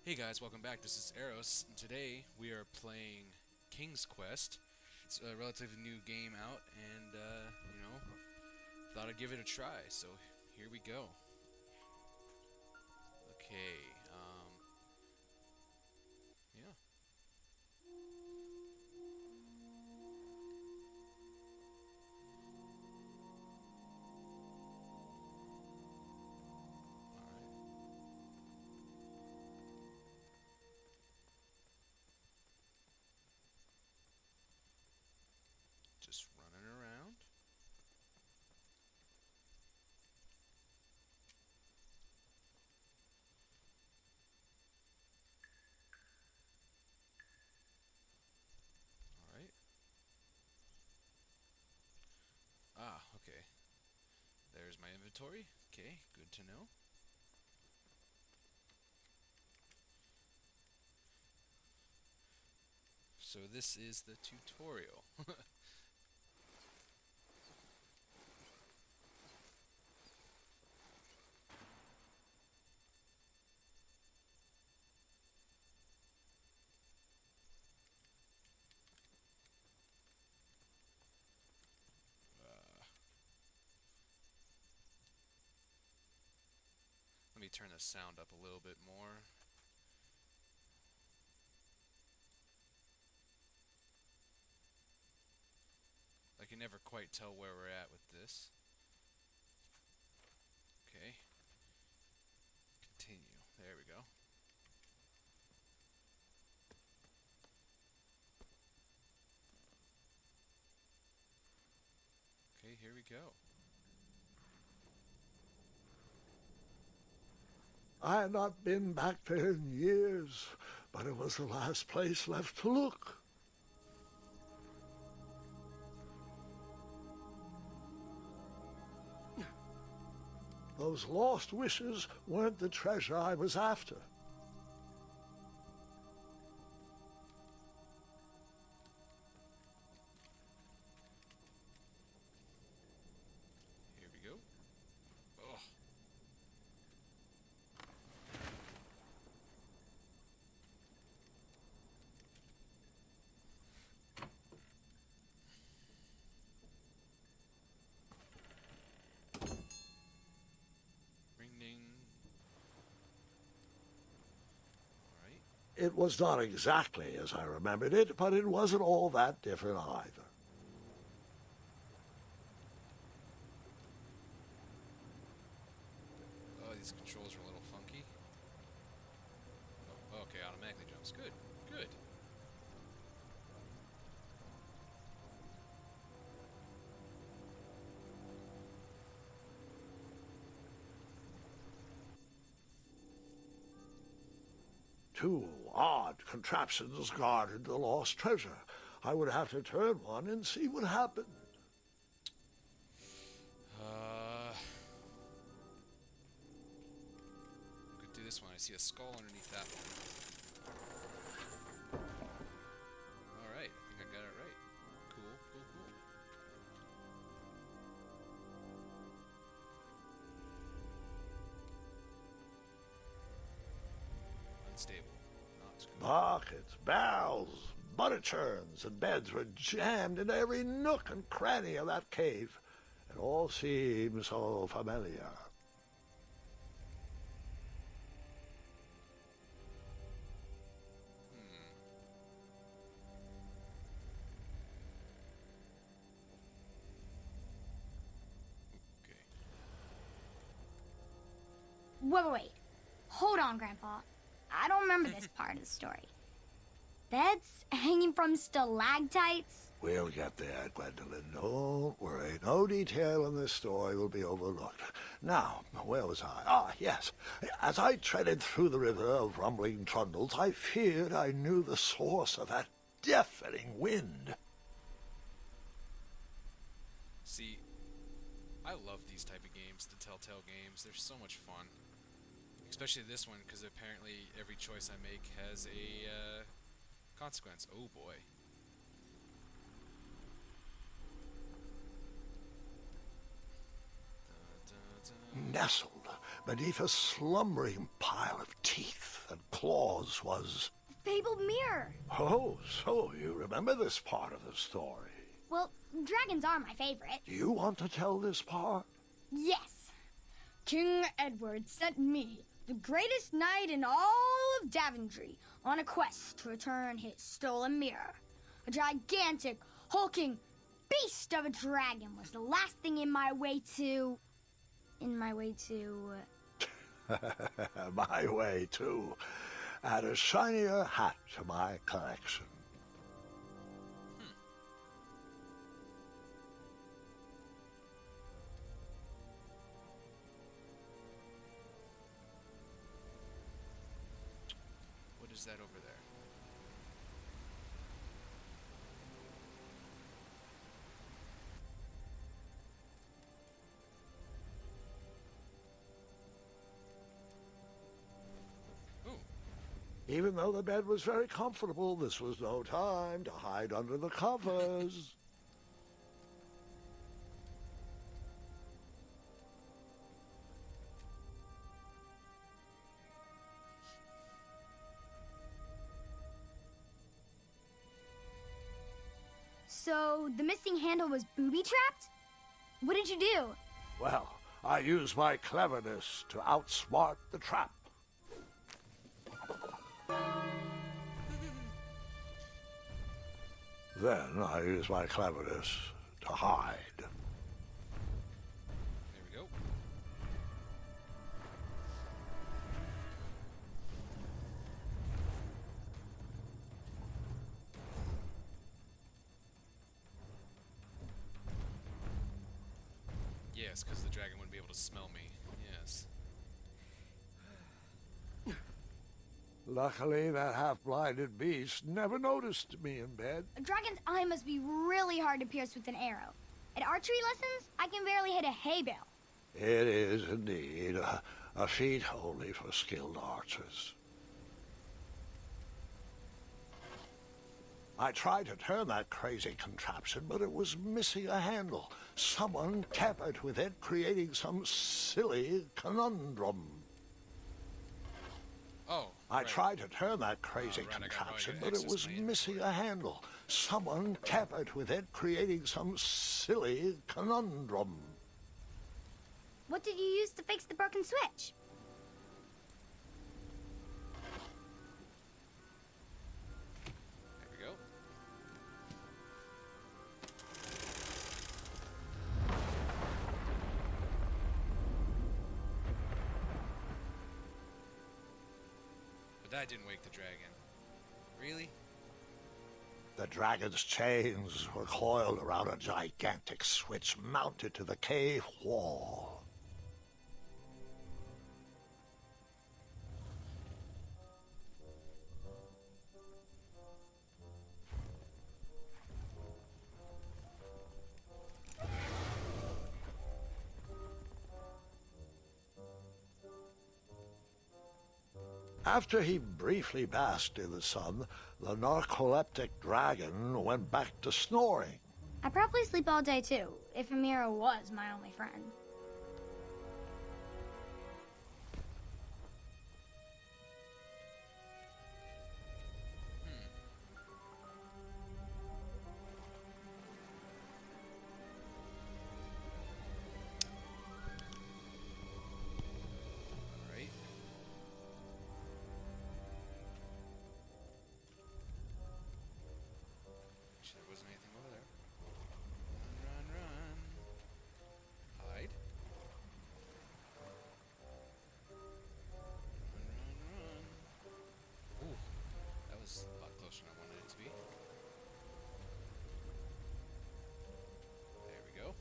Hey guys, welcome back. This is Eros, and today we are playing King's Quest. It's a relatively new game out, and thought I'd give it a try. So here we go. Okay, yeah. All right, just running around. All right. Okay. There's my inventory. Okay, good to know. So this is the tutorial. uh, Let me turn the sound up a little bit more. I can never quite tell where we're at with this. Okay. Continue. There we go. Okay, here we go. I had not been back there in years, but it was the last place left to look. Those lost wishes weren't the treasure I was after. Here we go. Oh, ring ding. All right. It was not exactly as I remembered it, but it wasn't all that different either. Oh, these controls are a little funky. Oh, okay, automatically jumps. Good, good. Two odd contraptions guarded the lost treasure. I would have to turn one and see what happened. Could do this one. I see a skull underneath that one. All right, I think I got it right. Cool, cool, cool. Unstable. Not screw. Buckets, barrels, butter churns, and beds were jammed into every nook and cranny of that cave. It all seemed so familiar. Hmm. Okay. Wait. Hold on, Grandpa. I don't remember this part of the story. Beds hanging from stalactites? We'll get there, Gwendolyn. Don't worry. No detail in this story will be overlooked. Now, where was I? Ah, yes. As I treaded through the river of rumbling trundles, I feared I knew the source of that deafening wind. See, I love these type of games, the Telltale games. They're so much fun. Especially this one, because apparently every choice I make has a consequence. Oh boy. Da, da, da. Nestled beneath a slumbering pile of teeth. and claws was... Fabled mirror. Oh, so you remember this part of the story. Well, dragons are my favorite. Do you want to tell this part? Yes. King Edward sent me, the greatest knight in all of Daventry, on a quest to return his stolen mirror. A gigantic, hulking beast of a dragon was the last thing in my way to... My way, too. Add a shinier hat to my collection. What is that over there? Even though the bed was very comfortable, this was no time to hide under the covers. So, the missing handle was booby-trapped? What did you do? Well, I used my cleverness to outsmart the trap. Then I used my cleverness to hide. There we go. Yes, because the dragon wouldn't be able to smell me. Yes. Luckily, that half-blinded beast never noticed me in bed. A dragon's eye must be really hard to pierce with an arrow. At archery lessons, I can barely hit a hay bale. It is indeed a feat only for skilled archers. I tried to turn that crazy contraption, but it was missing a handle. Someone tampered with it, creating some silly conundrum. Oh. I right. tried to turn that crazy right, I got contraption, probably but it access was my missing a handle. Someone tampered with it, creating some silly conundrum. What did you use to fix the broken switch? There we go. But that didn't wake the dragon. Really? The dragon's chains were coiled around a gigantic switch mounted to the cave wall. After he briefly basked in the sun, the narcoleptic dragon went back to snoring. I probably sleep all day too, if Amira was my only friend. Alright. Actually, there wasn't anything over there. Run, run, run. Hide. Run, run, run. Ooh, that was a lot closer than I wanted it to be. There we go.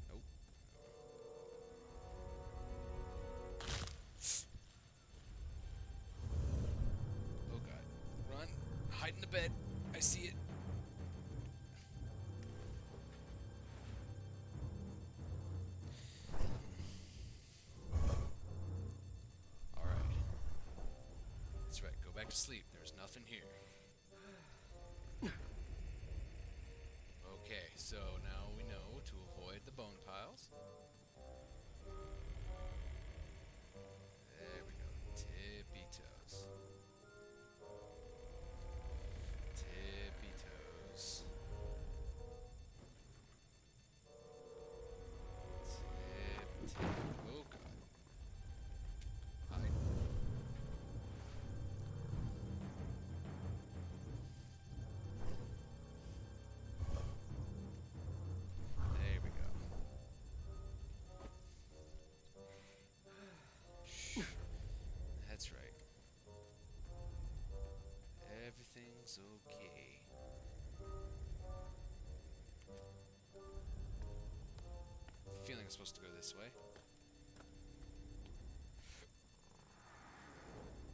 Nope. Oh god. Run. Hide in the bed. I see it. Alright. That's right. Go back to sleep. There's nothing here. Okay, so now we know to avoid the bone piles. There we go. Tippy toe. everything's okay. Feeling it's supposed to go this way.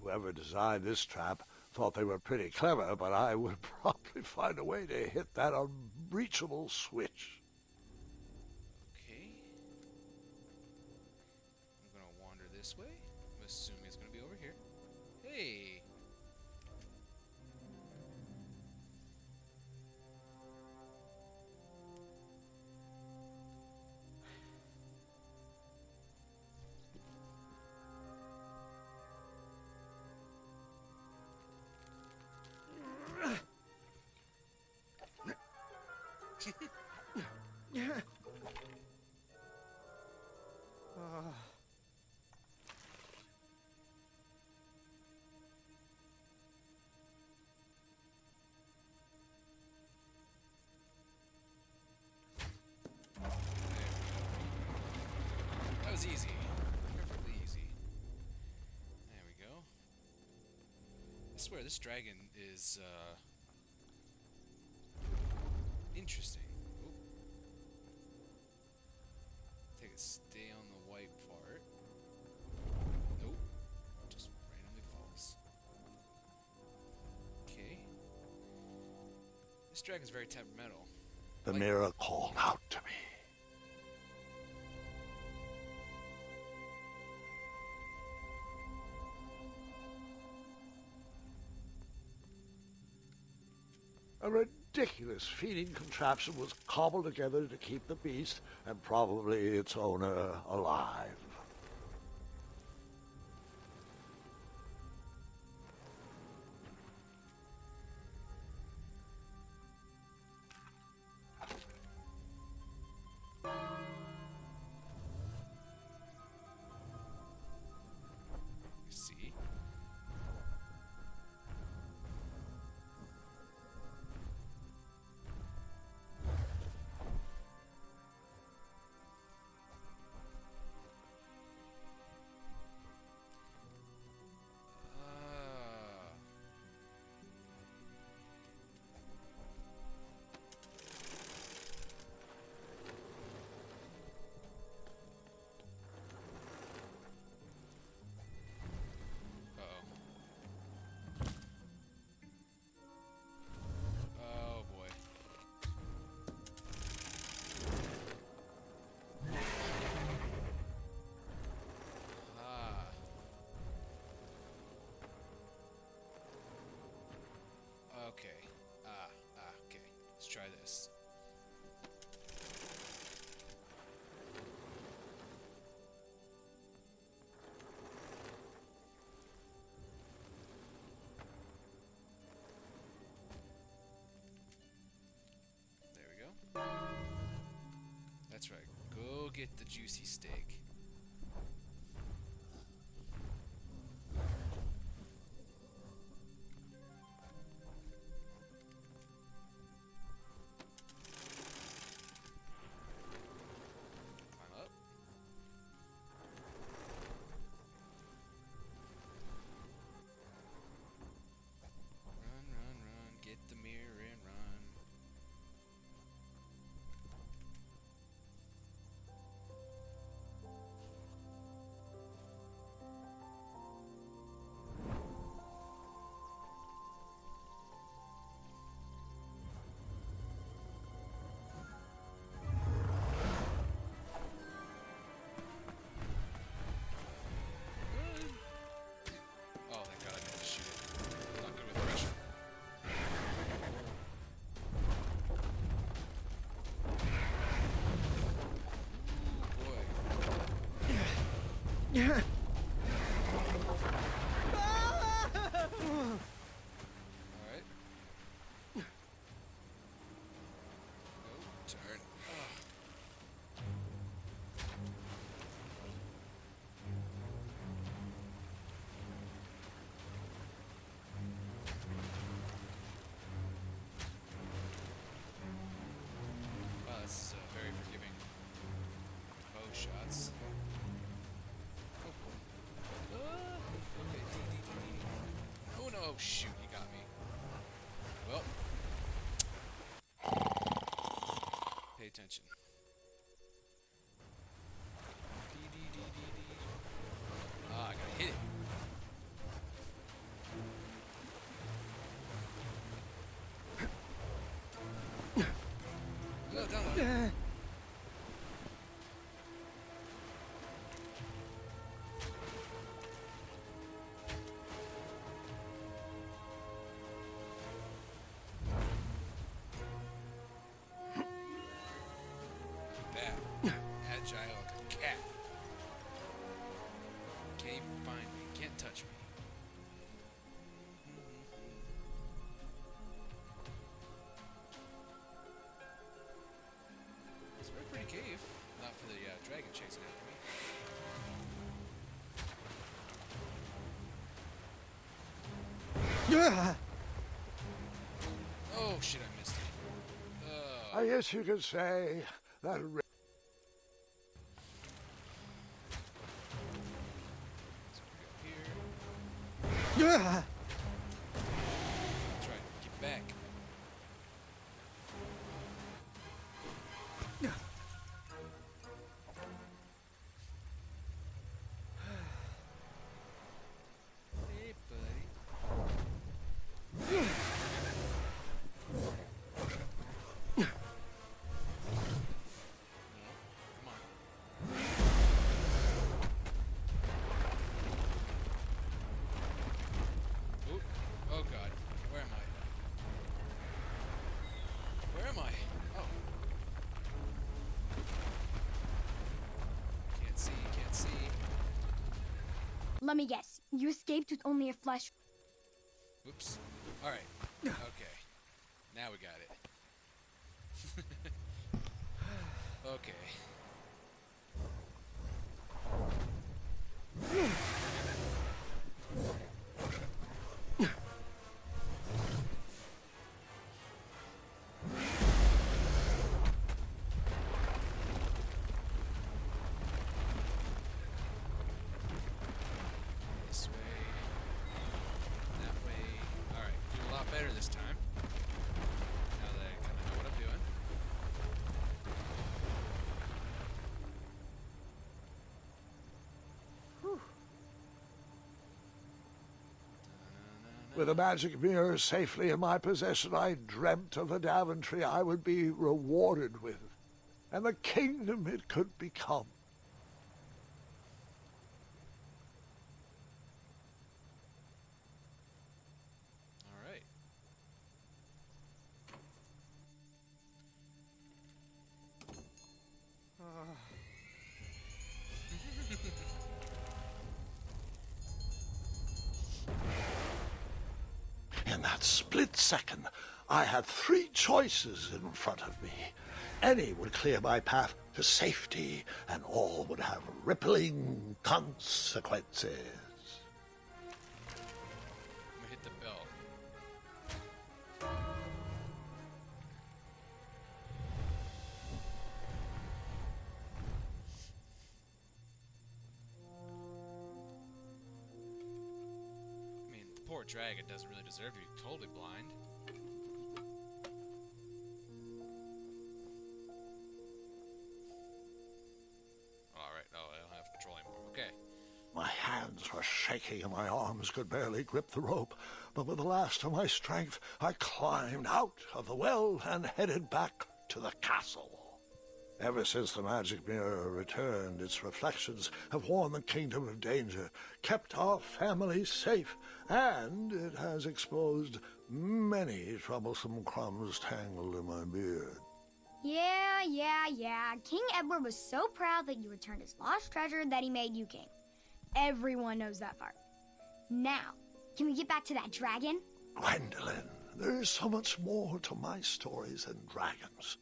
Whoever designed this trap thought they were pretty clever, but I would probably find a way to hit that unreachable switch. Okay. I'm gonna wander this way. I'm assuming it's gonna be over here. Hey! That was easy. Perfectly easy. There we go. I swear, this dragon is, interesting. Oop. Take it, stay on the white part. Nope. Just randomly falls. Okay. This dragon's very temperamental. The mirror called out to me. A ridiculous feeding contraption was cobbled together to keep the beast and probably its owner alive. See? Oh boy. Ah. Okay. Okay. Let's try this. There we go. That's right. Go get the juicy steak. Climb up. Run, run, run. Get the mirror and run. Oh, thank God I didn't have to shoot it. Not good with pressure. Ooh, boy. Alright. Oh, turn. Wow, that's very forgiving. Bow shots. Oh boy. Okay. Oh no, shoot, he got me. Well, pay attention. Ah, I gotta hit it. Oh, down low. That agile like a cat. Can't even find me. Can't touch me. It's a very pretty cave. Not for the dragon chasing after me. Oh shit! I missed it. I guess you could say that. Here. That's right. Get back. Hey, buddy. Come on. Oop. Oh god. Where am I? Where am I? Oh. Can't see, can't see. Let me guess. You escaped with only a flesh. Whoops. Alright. Okay. Now we got it. Okay. This way. That way. Alright, do a lot better this time. Now that I kind of know what I'm doing. With a magic mirror safely in my possession, I dreamt of the Daventry I would be rewarded with, and the kingdom it could become. Alright. In that split second, I had three choices in front of me. Any would clear my path to safety, and all would have rippling consequences. I'm gonna hit the bell. I mean, the poor dragon doesn't really deserve to be totally blind. Alright, oh, I don't have control anymore. Okay. My hands were shaking and my arms could barely grip the rope, but with the last of my strength, I climbed out of the well and headed back to the castle. Ever since the magic mirror returned, its reflections have warned the kingdom of danger, kept our family safe, and it has exposed many troublesome crumbs tangled in my beard. Yeah. King Edward was so proud that you returned his lost treasure that he made you king. Everyone knows that part. Now, can we get back to that dragon? Gwendolyn, there's so much more to my stories than dragons.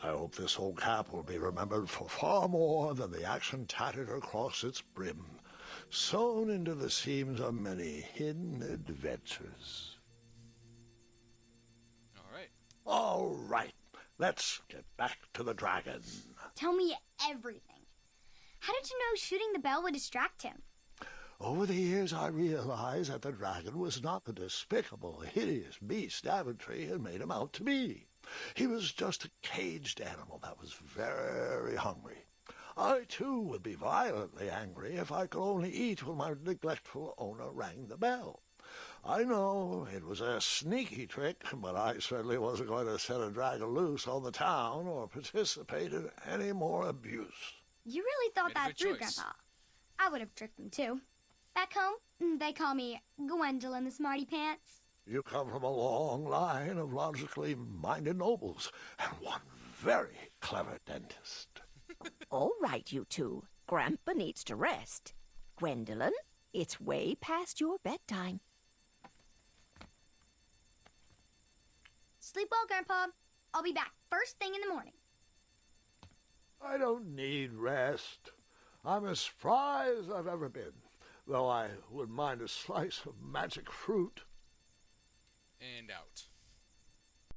I hope this old cap will be remembered for far more than the action tattered across its brim, sewn into the seams of many hidden adventures. All right, let's get back to the dragon. Tell me everything. How did you know shooting the bell would distract him? Over the years, I realized that the dragon was not the despicable, hideous beast Daventry had made him out to be. He was just a caged animal that was very hungry. I, too, would be violently angry if I could only eat when my neglectful owner rang the bell. I know it was a sneaky trick, but I certainly wasn't going to set a dragon loose on the town or participate in any more abuse. You really thought Made a that good through, choice. Grandpa. I would have tricked them, too. Back home, they call me Gwendolyn the Smarty Pants. You come from a long line of logically minded nobles, and one very clever dentist. All right, you two. Grandpa needs to rest. Gwendolyn, it's way past your bedtime. Sleep well, Grandpa. I'll be back first thing in the morning. I don't need rest. I'm as spry as I've ever been, though I wouldn't mind a slice of magic fruit. And out.